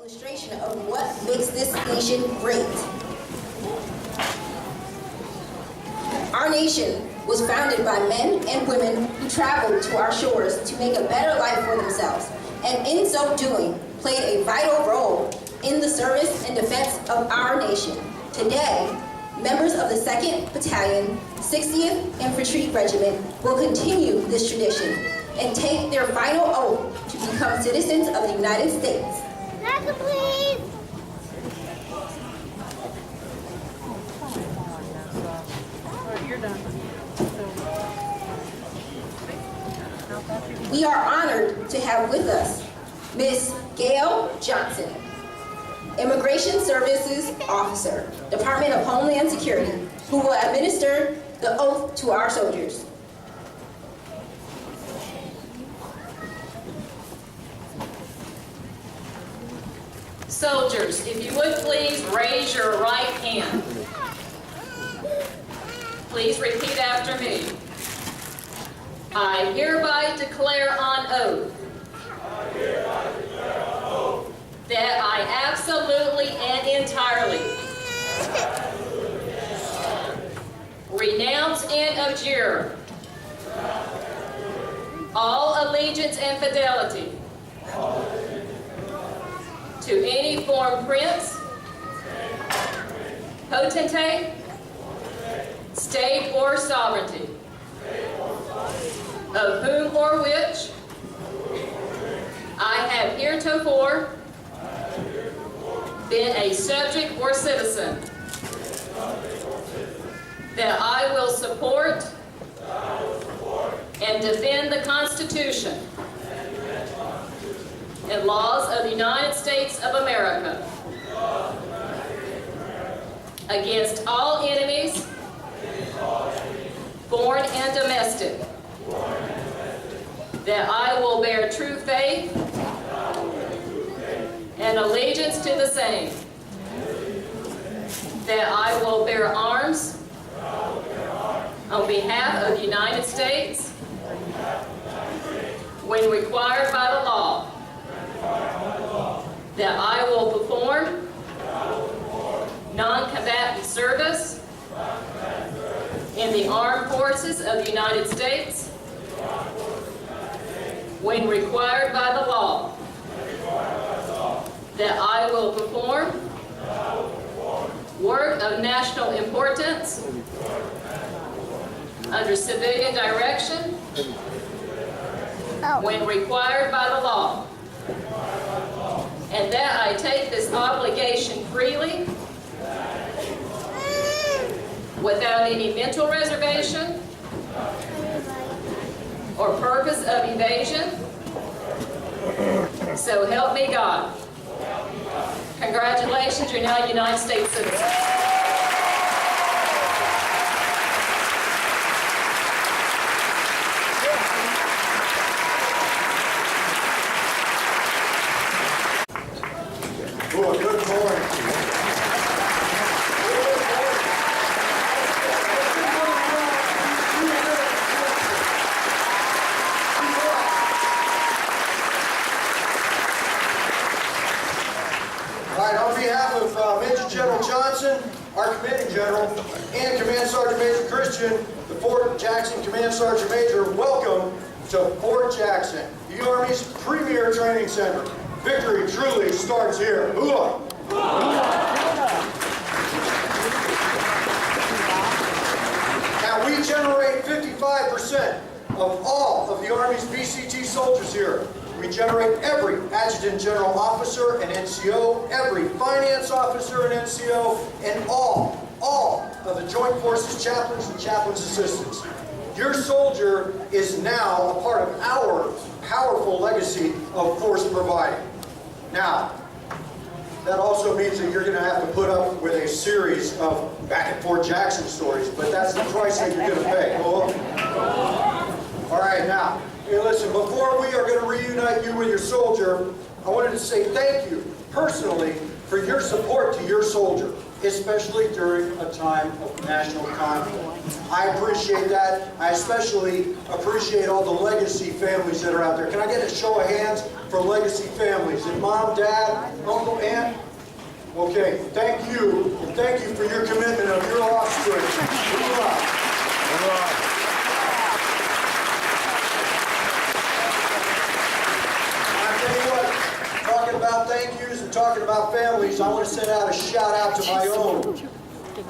illustration of what makes this nation great. Our nation was founded by men and women who traveled to our shores to make a better life for themselves, and in so doing, played a vital role in the service and defense of our nation. Today, members of the 2nd Battalion, 60th Infantry Regiment will continue this tradition and take their final oath to become citizens of the United States. Second, please. You're done. We are honored to have with us Ms. Gail Johnson, Immigration Services Officer, Department of Homeland Security, who will administer the oath to our soldiers. Soldiers, if you would please raise your right hand. Please repeat after me. I hereby declare on oath that I absolutely and entirely renounce and abjure all allegiance and fidelity to any foreign prince, potentate, state or sovereignty, of whom or which I have heretofore been a subject or citizen, that I will support and defend the Constitution and laws of the United States of America against all enemies, foreign and domestic, that I will bear true faith and allegiance to the same, that I will bear arms on behalf of the United States when required by the law, that I will perform non-combatant service in the armed forces of the United States when required by the law, that I will perform work of national importance under civilian direction when required by the law, and that I take this obligation freely without any mental reservation or purpose of evasion. So help me God. Congratulations, you're now a United States citizen. Well, good morning. All right, on behalf of Major General Johnson, our Commanding General, and Command Sergeant Major Christian, the Fort Jackson Command Sergeant Major, welcome to Fort Jackson, the Army's premier training center. Victory truly starts here. Hooah! Now, we generate 55% of all of the Army's BCT soldiers here. We generate every adjutant general officer and NCO, every finance officer and NCO, and all of the Joint Forces chaplains and chaplains assistants. Your soldier is now a part of our powerful legacy of force providing. Now, that also means that you're going to have to put up with a series of back at Fort Jackson stories, but that's the price that you're going to pay. All right, now, hey, listen, before we are going to reunite you with your soldier, I wanted to say thank you personally for your support to your soldier. especially during a time of national conflict. I appreciate that. I especially appreciate all the legacy families that are out there. Can I get a show of hands for legacy families? And mom, dad, uncle, aunt? Okay, thank you, and thank you for your commitment of your offspring. I tell you what, talking about thank yous and talking about families, I want to send out a shout out to my own.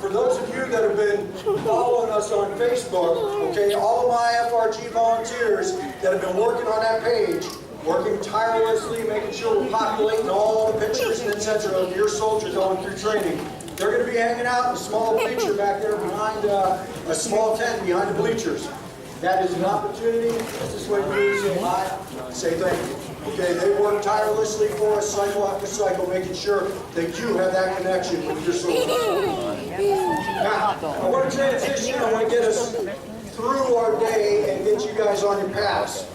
For those of you that have been following us on Facebook, okay, all of my FRG volunteers that have been working on that page, working tirelessly, making sure we're populating all the pictures and etc. of your soldiers going through training. They're going to be hanging out in a small bleacher back there behind a small tent behind the bleachers. That is an opportunity. This way for you to say hi, say thank you. Okay, they work tirelessly for us, cycle after cycle, making sure that you have that connection with your soldiers. Now, I want to transition. I want to get us through our day and get you guys on your paths.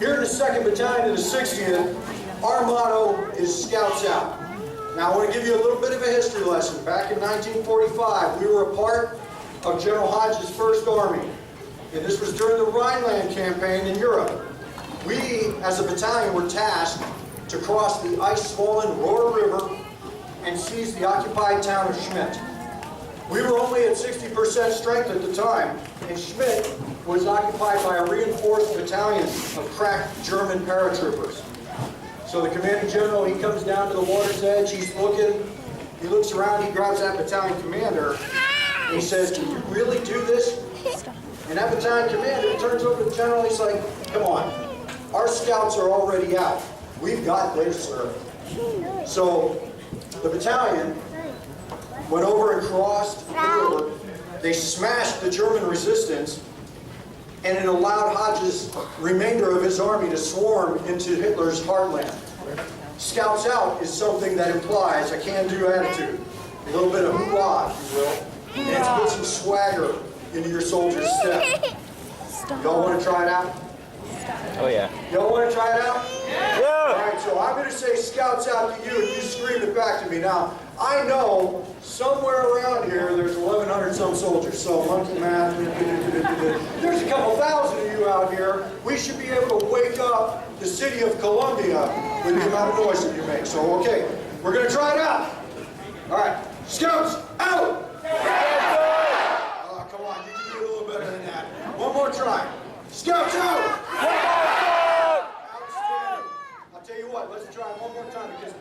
Here in the 2nd Battalion of the 60th, our motto is Scouts Out. Now, I want to give you a little bit of a history lesson. Back in 1945, we were a part of General Hodge's 1st Army, and this was during the Rhineland campaign in Europe. We, as a battalion, were tasked to cross the ice-swollen Rohr River and seize the occupied town of Schmidt. We were only at 60% strength at the time, and Schmidt was occupied by a reinforced battalion of crack German paratroopers. So the commanding general, he comes down to the water's edge, he's looking, he looks around, he grabs that battalion commander, and he says, "Can you really do this?" And that battalion commander turns over to the general, he's like, "Come on, our scouts are already out. We've got this, sir." So the battalion went over and crossed the river. They smashed the German resistance, and it allowed Hodge's remainder of his army to swarm into Hitler's heartland. Scouts out is something that implies a can-do attitude, a little bit of hoopla, if you will, and it's put some swagger into your soldier's step. Y'all want to try it out? Oh yeah. Y'all want to try it out? Yeah. All right, so I'm going to say Scouts Out to you, and you scream it back to me. Now, I know somewhere around here there's 1,100 some soldiers, so monkey math, there's a couple thousand of you out here. We should be able to wake up the city of Columbia with the amount of noise that you make. So, okay, we're going to try it out. All right, Scouts Out! Oh, come on, you can do it a little better than that. One more try. Scouts Out! Outstanding. I'll tell you what, let's try it one more time because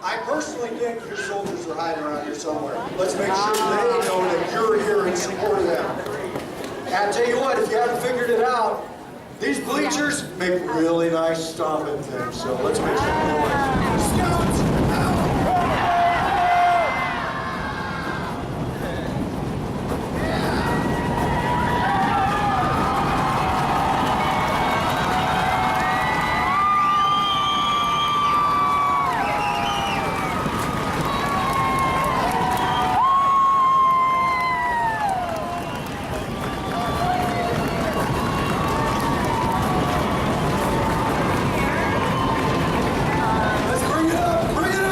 I personally think your soldiers are hiding around here somewhere. Let's make sure they know that you're here in support of them. And I'll tell you what, if you haven't figured it out, these bleachers make really nice stomping things. So let's make some noise. Scouts Out! Bring it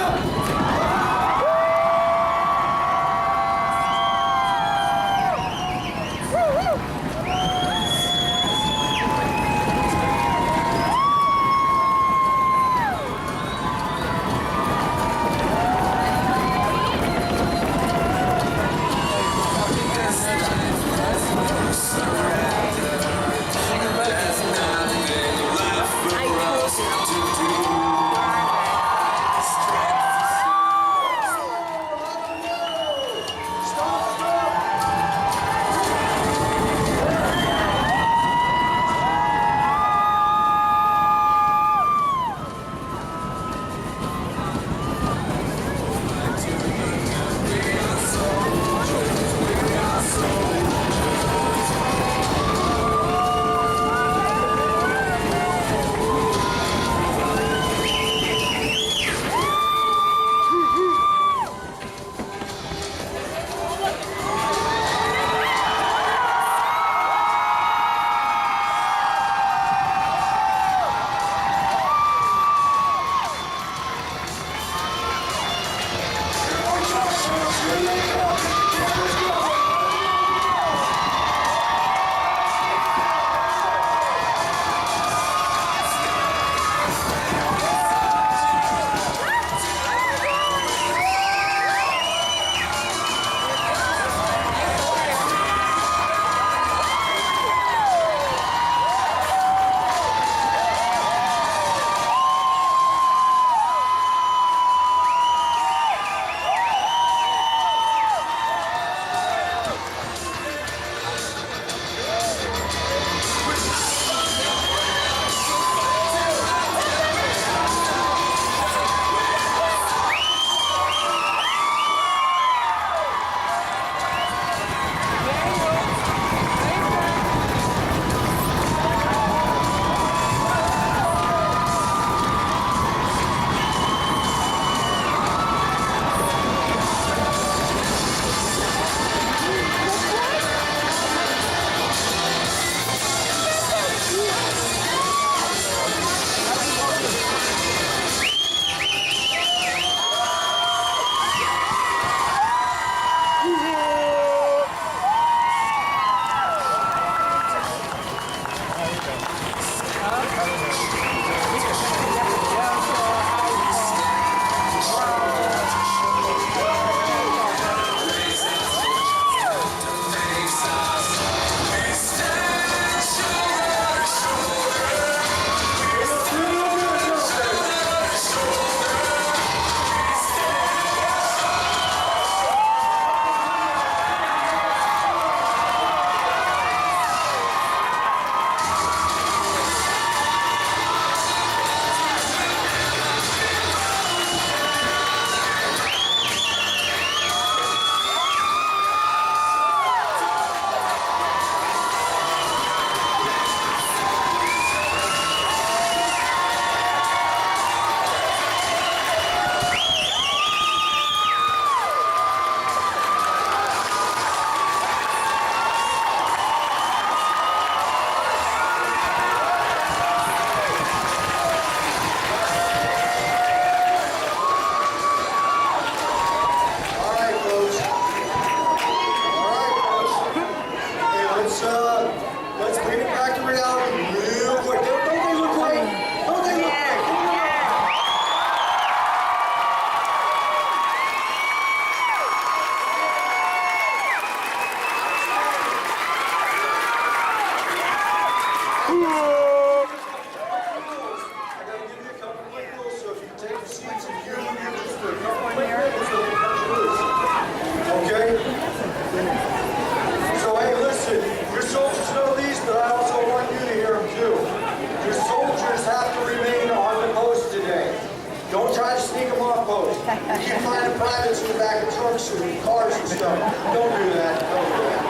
You keep finding privates in the back of trucks and cars and stuff. Don't do that. Don't do that.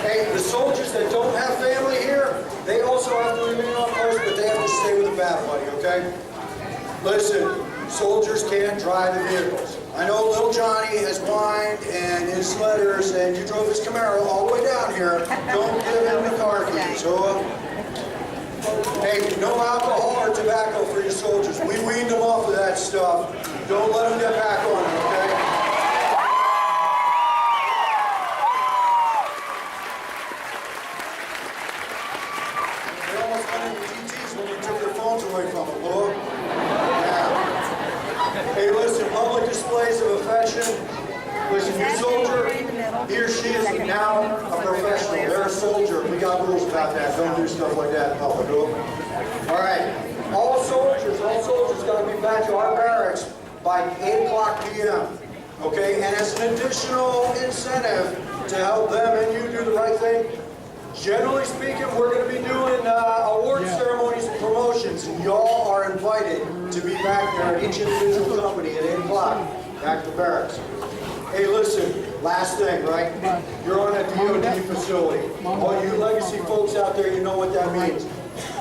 Hey, the soldiers that don't have family here, they also have to remain on post, but they have to stay with a bad buddy, okay? Listen, soldiers can't drive the vehicles. I know little Johnny has whined and his letters, and you drove his Camaro all the way down here. Don't give him the car keys, so. Hey, no alcohol or tobacco for your soldiers. We weaned them off of that stuff. Don't let them get back on it, okay? They almost went into TTs when we took their phones away from them, Lord. Yeah. Hey, listen, public displays of affection. Listen, your soldier, he or she is now a professional. They're a soldier. We got rules about that. Don't do stuff like that in public. All right. All soldiers got to be back to our barracks by 8 o'clock p.m. Okay? And as an additional incentive to help them and you do the right thing, generally speaking, we're going to be doing award ceremonies and promotions. And y'all are invited to be back there at each individual company at 8 o'clock, back to barracks. Hey, listen, last thing, right? You're on a DOD facility. All you legacy folks out there, you know what that means.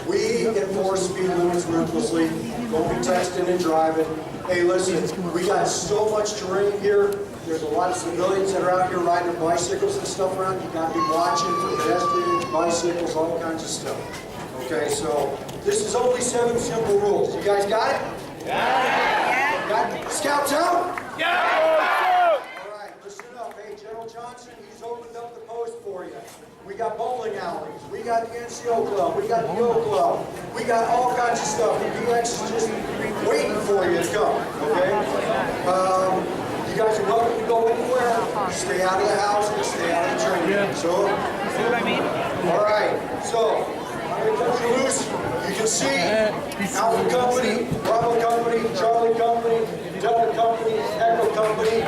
We enforce speed limits ruthlessly. Don't be texting and driving. Hey, listen, we got so much terrain here. There's a lot of civilians that are out here riding their bicycles and stuff around. You got to be watching for pedestrians, bicycles, all kinds of stuff. Okay, so this is only 7 simple rules. You guys got it? Yeah. Got it? Scouts out? Yeah. Johnson, he's opened up the post for you. We got bowling alleys, we got the NCO club, we got the O club, we got all kinds of stuff. The DX is just waiting for you to come, okay? You guys are welcome to go anywhere. Stay out of the house and stay out of the training. So, See what I mean? all right, so I'm going to cut you loose. You can see Alpha Company, Bravo Company, Charlie Company, Delta Company, Echo Company.